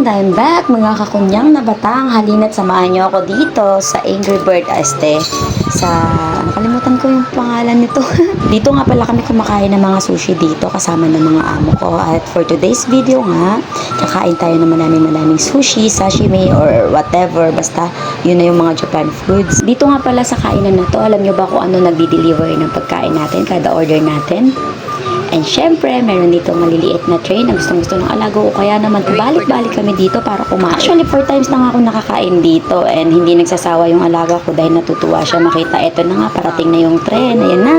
I'm back mga kakunyang na batang. Halina't samahan niyo ako dito sa Angry Bird Este. Nakalimutan ko yung pangalan nito. Dito nga pala kami kumakain ng mga sushi dito kasama ng mga amo ko. At for today's video nga, kakain tayo naman maraming sushi, sashimi, or whatever. Basta yun na yung mga Japan foods. Dito nga pala sa kainan na to, alam nyo ba kung ano nagdi-deliver ng pagkain natin, kada order natin? And syempre, meron dito maliliit na tray na gustong-gusto ng alago ko. Kaya naman, balik-balik kami dito para kumain. Actually, 4 times na nga ako nakakain dito. And hindi nagsasawa yung alaga ko dahil natutuwa siya makita. Ito na nga, parating na yung tren. Ayan na.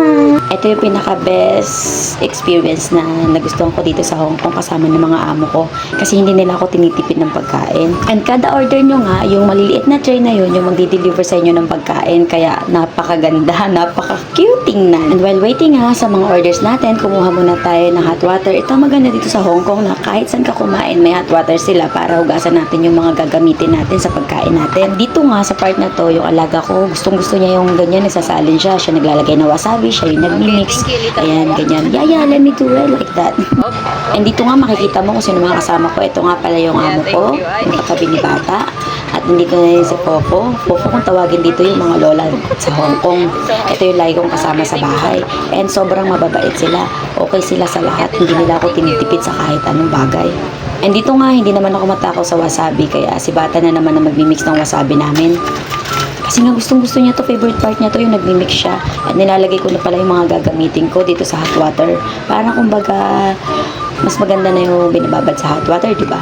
Ito yung pinaka-best experience na nagustuhan ko dito sa Hong Kong kasama ng mga amo ko. Kasi hindi nila ako tinitipid ng pagkain. And kada order nyo nga, yung maliliit na tray na yun, yung magdi-deliver sa inyo ng pagkain. Kaya napakaganda, napaka-cute tingnan. And while waiting nga sa mga orders natin, kumuha muna tayo ng hot water. Ito maganda dito sa Hong Kong na kahit saan ka kumain, may hot water sila para hugasan natin yung mga gagamitin natin sa pagkain natin. Dito nga sa part na to, yung alaga ko, gustong-gusto niya yung ganyan, nagsasalin siya. Siya naglalagay ng wasabi, siya yung nagmi-mix. Ayan, ganyan. Yeah, let me do it like that. And dito nga makikita mo kung sino mga kasama ko. Ito nga pala yung amo ko, yung katabi ni Bata. At nandito na yun si Popo. Popo kung tawagin dito yung mga lola sa Hong Kong. Ito yung lagi kong kasama sa bahay. And sobrang mababait sila. Okay sila sa lahat. Hindi nila ako tinitipid sa kahit anong bagay. And dito nga, hindi naman ako matakaw sa wasabi. Kaya si Bata na naman na magmimix ng wasabi namin. Kasi nga gustong-gusto niya to, favorite part niya to, yung nagmimix siya. At nilalagay ko na pala yung mga gagamitin ko dito sa hot water. Para kumbaga, mas maganda na yung binababad sa hot water, di ba?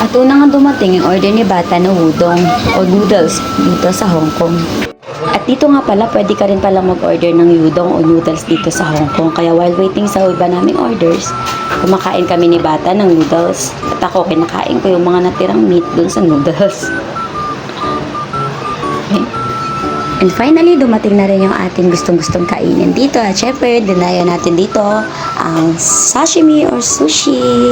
At una nga dumating yung order ni Bata na udong o noodles dito sa Hong Kong. At dito nga pala, pwede ka rin pala mag-order ng udong o noodles dito sa Hong Kong. Kaya while waiting sa iba naming orders, kumakain kami ni Bata ng noodles. At ako, kinakain ko yung mga natirang meat dun sa noodles. Okay. And finally, dumating na rin yung ating gustong-gustong kainin dito. At syempre, dinayo natin dito ang sashimi or sushi.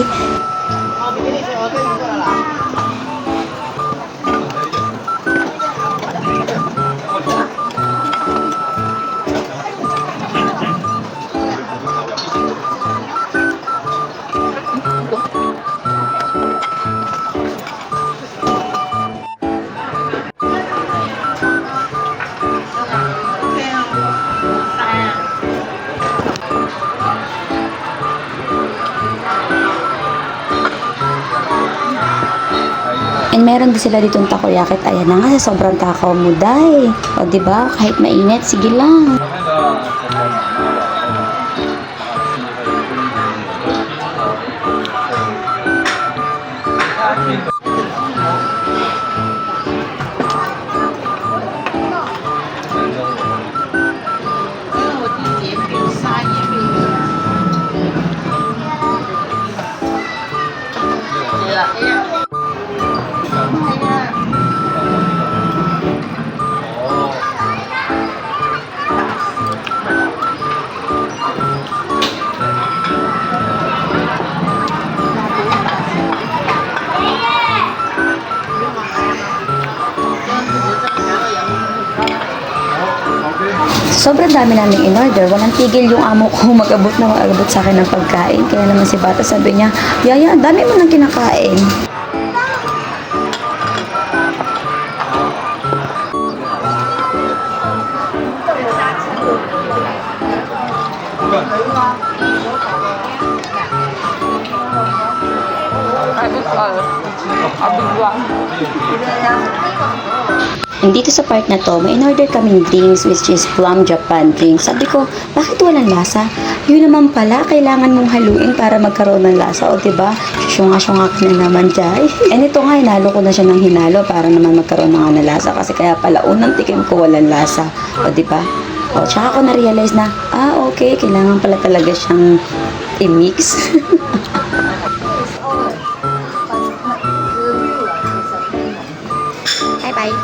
And meron din sila ditong takoyaki. Ayan na nga, sa sobrang takaw mo, day. O, diba? Kahit mainit, sige lang. Sobrang dami namin in-order. Walang tigil yung amo ko mag-abot sa akin ng pagkain. Kaya naman si Bata sabi niya, Yaya, ang dami mo nang kinakain. And dito sa part na to, may in-order kaming drinks which is Plum Japan drinks. Sabi ko, bakit walang lasa? Yun naman pala, kailangan mong haluin para magkaroon ng lasa. O diba, syunga-syunga ka na naman dyan. And ito nga, hinalo ko na siya ng hinalo para naman magkaroon ng lasa. Kasi kaya pala, unang tikim ko walang lasa. O diba? O, tsaka ko na-realize na, okay, kailangan pala talaga siyang i-mix. Bye-bye.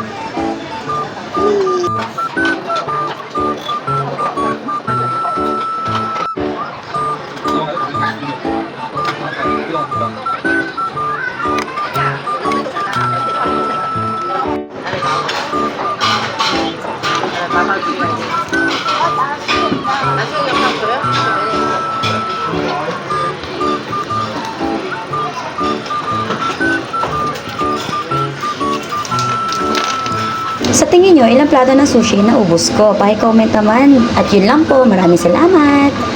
Sa tingin nyo, ilang plato ng sushi na ubos ko? Paki-comment naman. At yun lang po. Maraming salamat.